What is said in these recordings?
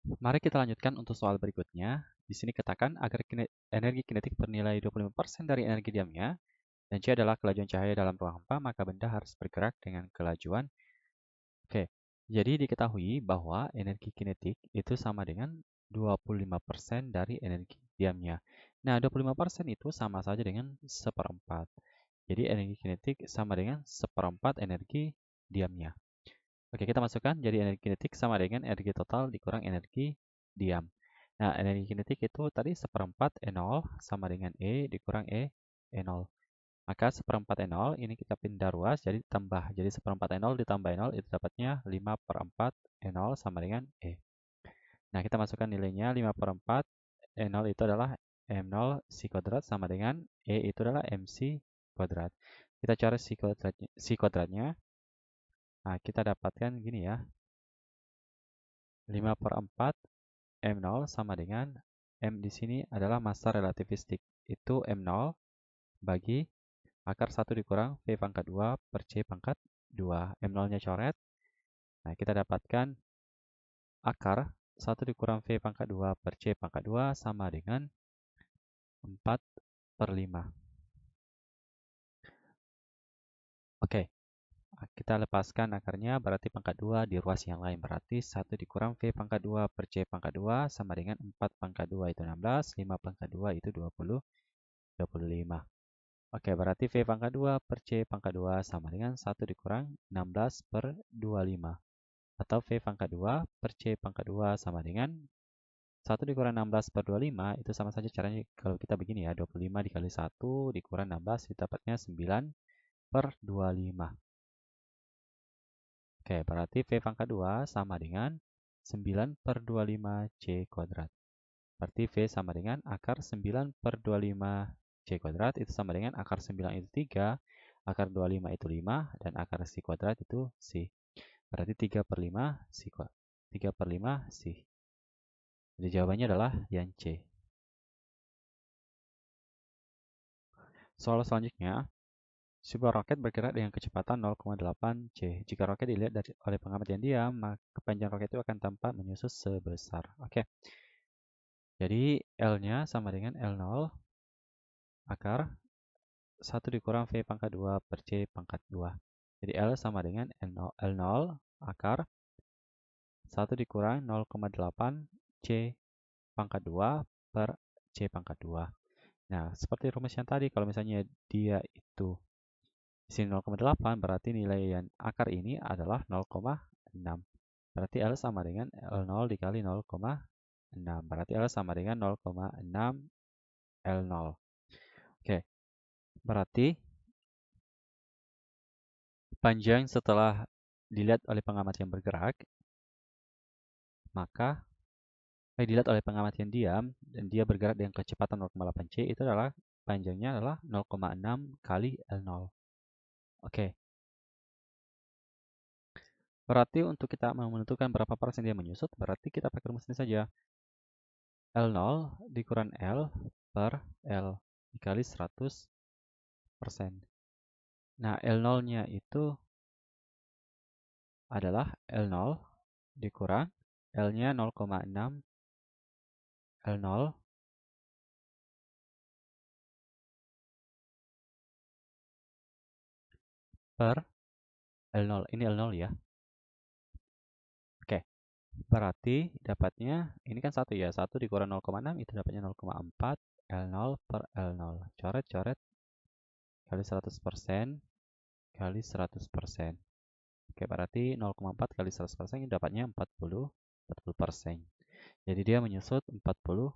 Mari kita lanjutkan untuk soal berikutnya. Di sini katakan agar energi kinetik bernilai 25% dari energi diamnya, dan C adalah kelajuan cahaya dalam ruang hampa, maka benda harus bergerak dengan kelajuan. Oke, jadi diketahui bahwa energi kinetik itu sama dengan 25% dari energi diamnya. Nah, 25% itu sama saja dengan seperempat. Jadi energi kinetik sama dengan seperempat energi diamnya. Oke, kita masukkan jadi energi kinetik sama dengan energi total dikurang energi diam. Nah, energi kinetik itu tadi seperempat E0 sama dengan E dikurang E0. Maka seperempat E0 ini kita pindah ruas jadi tambah. Jadi seperempat E0 ditambah E0 itu dapatnya 5 per 4 E0 sama dengan E. Nah, kita masukkan nilainya 5 per 4 E0 itu adalah M0 si kuadrat sama dengan E itu adalah MC kuadrat. Kita cari si kuadratnya. Nah, kita dapatkan gini ya. 5 per 4 M0 sama dengan M di sini adalah massa relativistik. Itu M0 bagi akar 1 dikurang V pangkat 2 per C pangkat 2. M0-nya coret. Nah, kita dapatkan akar 1 dikurang V pangkat 2 per C pangkat 2 sama dengan 4 per 5. Oke, kita lepaskan akarnya berarti pangkat 2 di ruas yang lain. Berarti 1 dikurang V pangkat 2 per C pangkat 2 sama dengan 4 pangkat 2 itu 16, 5 pangkat 2 itu 20, 25. Oke, berarti V pangkat 2 per C pangkat 2 sama dengan 1 dikurang 16 per 25. Atau V pangkat 2 per C pangkat 2 sama dengan 1 dikurang 16 per 25. Itu sama saja caranya kalau kita begini ya. 25 dikali 1 dikurang 16 dapatnya 9 per 25. Oke, berarti V pangkat 2 sama dengan 9 per 25 C kuadrat. Berarti V sama dengan akar 9 per 25 C kuadrat itu sama dengan akar 9 itu 3, akar 25 itu 5, dan akar C kuadrat itu C. Berarti 3 per 5 C kuadrat. 3 per 5 C. Jadi jawabannya adalah yang C. Soal selanjutnya, sebuah roket bergerak dengan kecepatan 0,8 C. Jika roket dilihat oleh pengamati yang diam, maka panjang roket itu akan tampak menyusut sebesar. Oke. Jadi L-nya sama dengan L0 akar 1 dikurang V pangkat 2 per C pangkat 2. Jadi L sama dengan L0 akar 1 dikurang 0,8 C pangkat 2 per C pangkat 2. Nah, seperti rumus yang tadi, kalau misalnya dia itu di sini 0,8, berarti nilai yang akar ini adalah 0,6. Berarti L sama dengan L0 dikali 0,6. Berarti L sama dengan 0,6 L0. Oke, berarti panjang setelah dilihat oleh pengamati yang bergerak, maka dilihat oleh pengamati yang diam, dan dia bergerak dengan kecepatan 0,8 C, itu adalah panjangnya adalah 0,6 kali L0. Oke, berarti untuk kita menentukan berapa persen dia menyusut, berarti kita pakai rumus ini saja. L0 dikurang L per L dikali 100%. Nah, L0-nya itu adalah L0 dikurang L-nya 0,6 L0 per L0. Ini L0 ya. Oke, berarti dapatnya, ini kan 1 ya. 1 dikurang 0,6 itu dapatnya 0,4 L0 per L0. Coret-coret kali 100% kali 100%. Oke, berarti 0,4 kali 100% ini dapatnya 40%. Jadi dia menyusut 40%.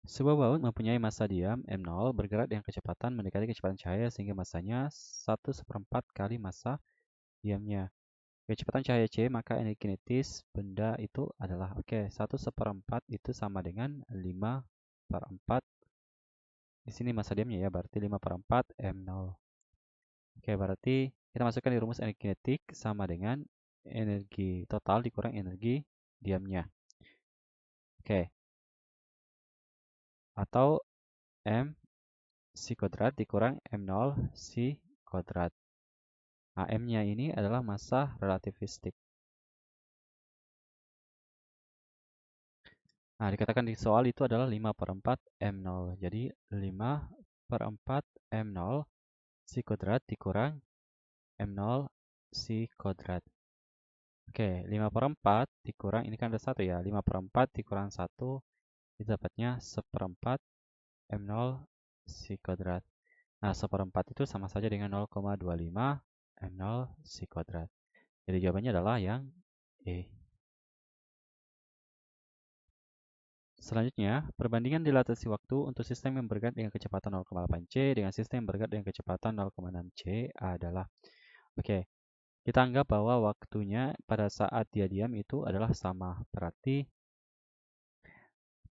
Sebuah baut mempunyai massa diam M0 bergerak dengan kecepatan mendekati kecepatan cahaya sehingga massanya 1/4 kali massa diamnya. Kecepatan cahaya C, maka energi kinetis benda itu adalah, oke, 1/4 itu sama dengan 5/4. Di sini massa diamnya ya, berarti 5/4 M0. Oke, berarti kita masukkan di rumus energi kinetik sama dengan energi total dikurang energi diamnya. Oke, atau M si kuadrat dikurang M0 si kuadrat. Nah, M-nya ini adalah massa relativistik. Nah, dikatakan di soal itu adalah 5/4 M0. Jadi, 5/4 M0 si kuadrat dikurang M0 si kuadrat. Oke, 5/4 dikurang, ini kan ada 1 ya. 5/4 dikurang 1, itu dapatnya 1/4 M0 si kuadrat. Nah, 1/4 itu sama saja dengan 0,25 M0 si kuadrat. Jadi, jawabannya adalah yang E. Selanjutnya, perbandingan dilatasi waktu untuk sistem yang bergerak dengan kecepatan 0,8 C dengan sistem yang bergerak dengan kecepatan 0,6 C adalah. Oke, kita anggap bahwa waktunya pada saat dia diam itu adalah sama. Berarti,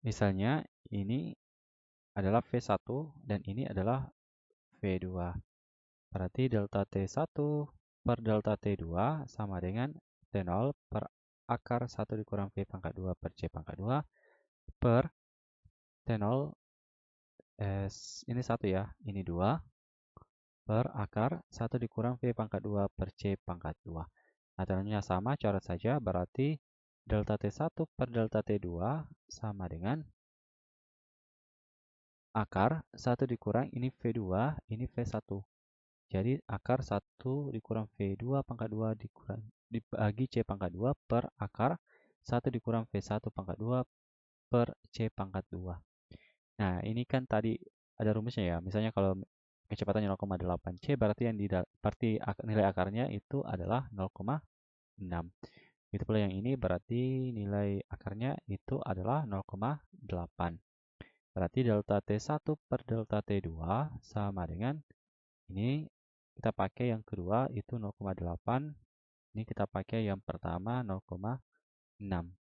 misalnya ini adalah V1 dan ini adalah V2. Berarti delta T1 per delta T2 sama dengan T0 per akar 1 dikurang V pangkat 2 per C pangkat 2 per T0 ini 1 ya, ini 2 per akar 1 dikurang V pangkat 2 per C pangkat 2. Nah, T0-nya sama, coret saja, berarti delta T1 per delta T2 sama dengan akar 1 dikurang ini V2, ini V1. Jadi, akar 1 dikurang V2 pangkat 2 dikurang dibagi C pangkat 2 per akar 1 dikurang V1 pangkat 2 per C pangkat 2. Nah, ini kan tadi ada rumusnya ya. Misalnya kalau kecepatannya 0,8 C, berarti nilai akarnya itu adalah 0,6. Itu pula yang ini berarti nilai akarnya itu adalah 0,8. Berarti delta T1 per delta T2 sama dengan ini kita pakai yang kedua itu 0,8. Ini kita pakai yang pertama 0,6.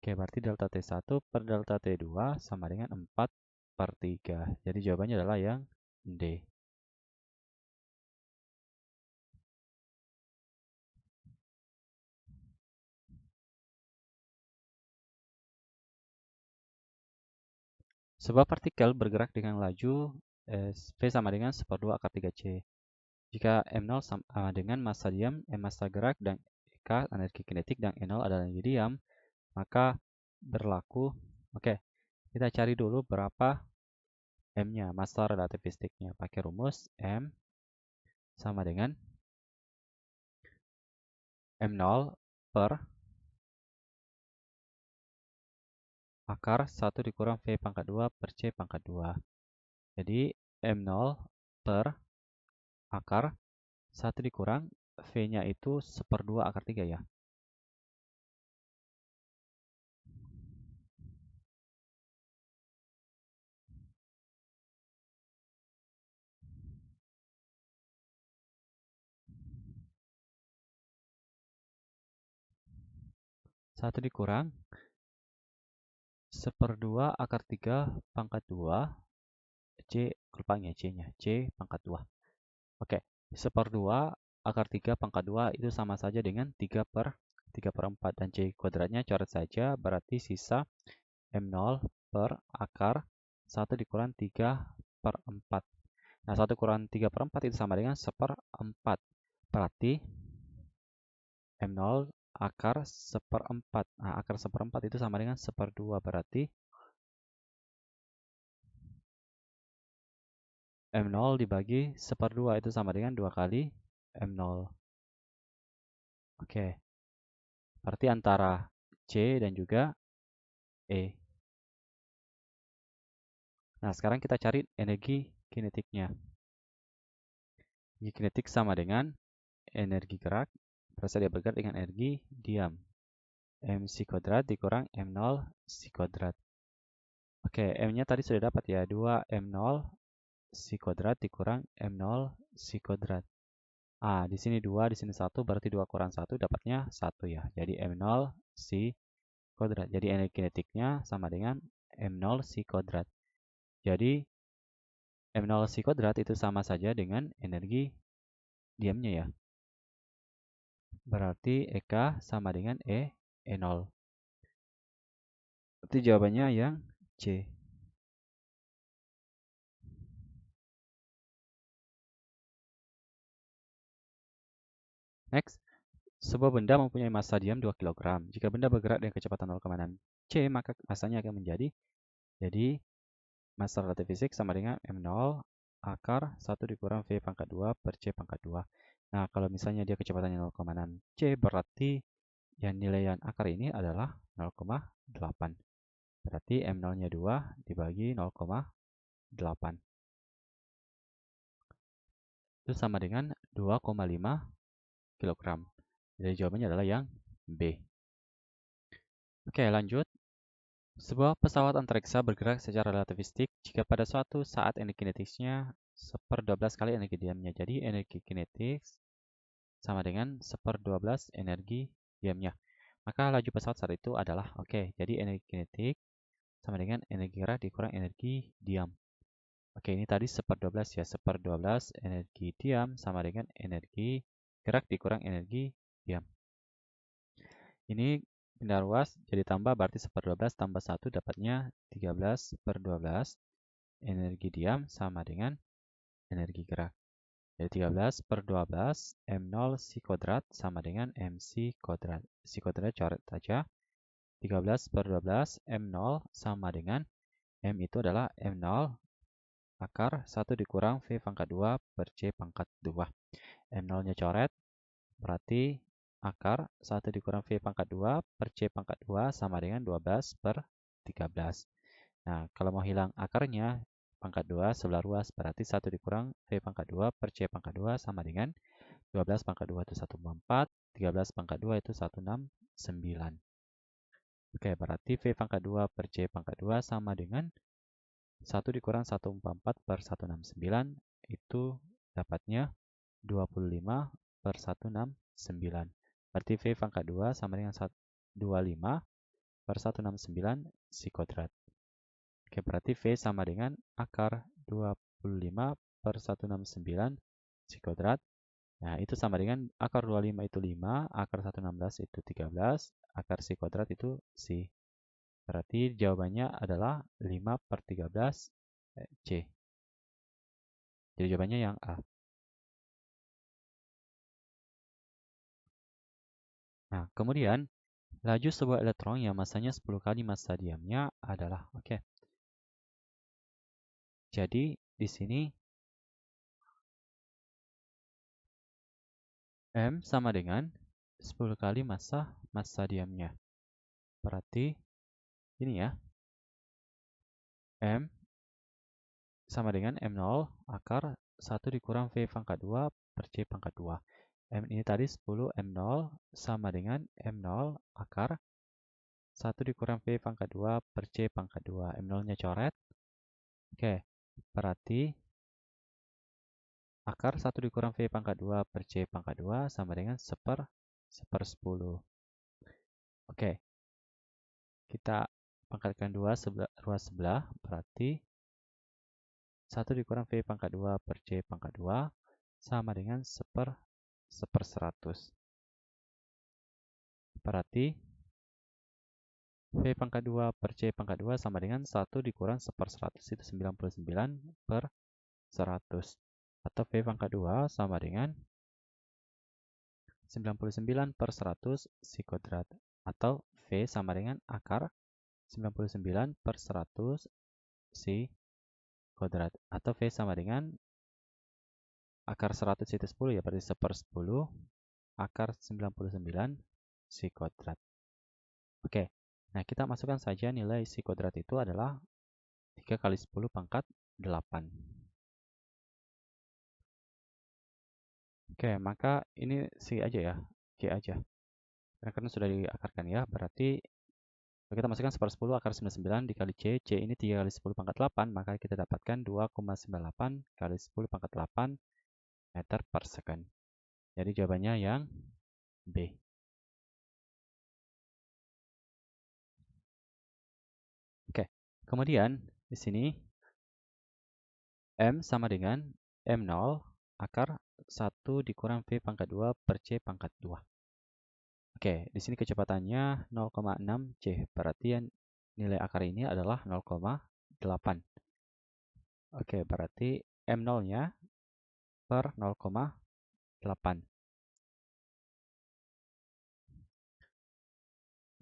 Oke, berarti delta T1 per delta T2 sama dengan 4/3. Jadi jawabannya adalah yang D. Sebuah partikel bergerak dengan laju V sama dengan 1/2 akar 3C. Jika M0 sama dengan massa diam, M massa gerak, dan K energi kinetik, dan N0 adalah energi diam, maka berlaku, oke, kita cari dulu berapa M-nya, massa relativistiknya. Pakai rumus M sama dengan M0 per akar 1 dikurang V pangkat 2 per C pangkat 2. Jadi, M0 per akar 1 dikurang V-nya itu 1/2 akar 3 ya. Satu dikurang 1/2 akar 3 pangkat 2 C, kelupaan ya C-nya, C pangkat 2. Oke, 1/2 akar 3 pangkat 2 itu sama saja dengan 3/4 dan C kuadratnya coret saja, berarti sisa M0 per akar 1 dikurang 3/4. Nah, 1 kurang 3/4 itu sama dengan 1/4. Berarti M0 akar 1/4. Nah, akar 1/4 itu sama dengan 1/2. Berarti M0 dibagi 1/2 itu sama dengan 2 kali M0. Oke, berarti antara C dan juga E. Nah, sekarang kita cari energi kinetiknya. Energi kinetik sama dengan energi gerak pada saat dia bergerak dengan energi diam. MC kuadrat dikurang M0 si kuadrat. Oke, M-nya tadi sudah dapat ya, 2M0 si kuadrat dikurang M0 si kuadrat. Di sini 2, di sini 1, berarti 2 kurang 1 dapatnya 1 ya. Jadi M0 si kuadrat. Jadi energi kinetiknya sama dengan M0 si kuadrat. Jadi M0 si kuadrat itu sama saja dengan energi diamnya ya. Berarti EK sama dengan E0. Berarti jawabannya yang C. Next, sebuah benda mempunyai massa diam 2 kg. Jika benda bergerak dengan kecepatan 0,6 c, maka massanya akan jadi massa relatif fisik sama dengan M0 akar 1 dikurang V pangkat 2 per C pangkat 2. Nah, kalau misalnya dia kecepatannya 0,6 c, berarti yang nilaian akar ini adalah 0,8. Berarti M0-nya 2 dibagi 0,8. Itu sama dengan 2,5 kg. Jadi jawabannya adalah yang B. Oke, lanjut. Sebuah pesawat antariksa bergerak secara relativistik jika pada suatu saat energi kinetiknya 1/12 kali energi diamnya. Jadi energi kinetik sama dengan 1/12 energi diamnya. Maka laju pesawat saat itu adalah, jadi energi kinetik sama dengan energi gerak dikurang energi diam. Ini tadi 1/12 ya, 1/12 energi diam sama dengan energi gerak dikurang energi diam. Ini pindah ruas jadi tambah, berarti 1/12 tambah 1 dapatnya 13/12 energi diam sama dengan energi gerak. Jadi 13/12 M0 si kuadrat sama dengan MC kuadrat. Si kuadrat coret saja. 13/12 M0 sama dengan M itu adalah M0 akar 1 dikurang V pangkat 2 per C pangkat 2. M0-nya coret, berarti akar 1 dikurang V pangkat 2 per C pangkat 2 sama dengan 12/13. Nah, kalau mau hilang akarnya, pangkat 2 sebelah ruas, berarti 1 dikurang V pangkat 2 per C pangkat 2 sama dengan 12 pangkat 2 itu 1/4, 13 pangkat 2 itu 169. Berarti V pangkat 2 per C pangkat 2 sama dengan 1 dikurang 144 per 169, itu dapatnya 25/169. Berarti V pangkat 2 sama dengan 25/169 si kuadrat. Berarti V sama dengan akar 25/169 si kuadrat. Nah, itu sama dengan akar 25 itu 5, akar 116 itu 13, akar si kuadrat itu si. Berarti jawabannya adalah 5/13 C. Jadi jawabannya yang A. Nah, kemudian laju sebuah elektron yang massanya 10 kali massa diamnya adalah, jadi di sini M sama dengan 10 kali massa diamnya. Berarti ini ya, M sama dengan M0 akar 1 dikurang V pangkat 2 per C pangkat 2. M ini tadi 10, M0 sama dengan M0 akar 1 dikurang V pangkat 2 per C pangkat 2. M0-nya coret. Berarti akar 1 dikurang V pangkat 2 per C pangkat 2 sama dengan 1/10. Kita pangkatkan 2 ruas sebelah, berarti 1 dikurang V pangkat 2 per C pangkat 2 sama dengan 1/100. Berarti V pangkat 2 per C pangkat 2 sama dengan 1 dikurang 1/100, itu 99/100. Atau V pangkat 2 sama dengan 99/100 si kuadrat. Atau V sama dengan akar 99/100 si kuadrat. Atau V sama dengan akar 100 itu 10 ya, berarti 1/10 akar 99 si kuadrat. Nah kita masukkan saja nilai si kuadrat itu adalah 3 kali 10 pangkat 8. Maka ini C aja ya, C aja. Karena sudah diakarkan ya, berarti kita masukkan 1/10 akar 99 dikali C. C ini 3 kali 10 pangkat 8, maka kita dapatkan 2,98 kali 10 pangkat 8 meter per second. Jadi jawabannya yang B. Kemudian di sini M sama dengan M0 akar 1 dikurang V pangkat 2 per C pangkat 2. Di sini kecepatannya 0,6 C. Berarti nilai akar ini adalah 0,8. Berarti M0-nya per 0,8.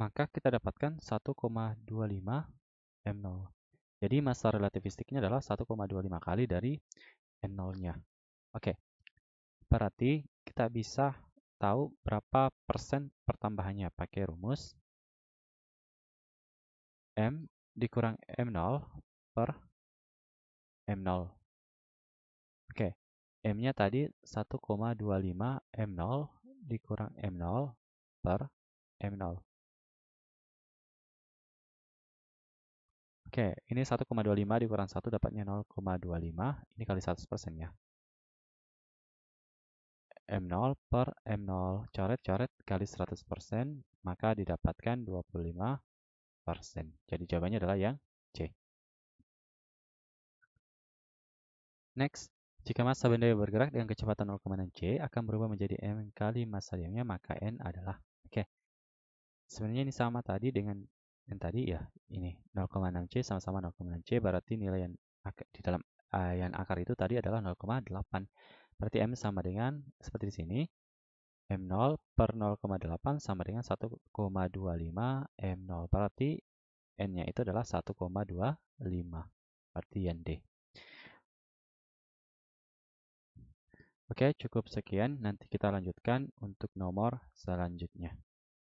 maka kita dapatkan 1,25 M0. Jadi massa relativistiknya adalah 1,25 kali dari M0-nya. Oke, berarti kita bisa tahu berapa persen pertambahannya pakai rumus M dikurang M0 per M0. Oke, M-nya tadi 1,25 M0 dikurang M0 per M0. Oke, ini 1,25 dikurang 1 dapatnya 0,25. Ini kali 100%-nya. M0 per M0. Coret-coret kali 100%, maka didapatkan 25%. Jadi jawabannya adalah yang C. Next, jika massa benda yang bergerak dengan kecepatan 0,6 C akan berubah menjadi M kali massa diamnya, maka N adalah... Oke, sebenarnya ini sama tadi dengan yang tadi ya. Ini 0,6 C sama-sama 0,6 C, berarti nilai yang di dalam yang akar itu tadi adalah 0,8. Berarti M sama dengan, seperti di sini, M0 per 0,8 sama dengan 1,25 M0. Berarti N-nya itu adalah 1,25. Berarti yang D. Oke, cukup sekian. Nanti kita lanjutkan untuk nomor selanjutnya.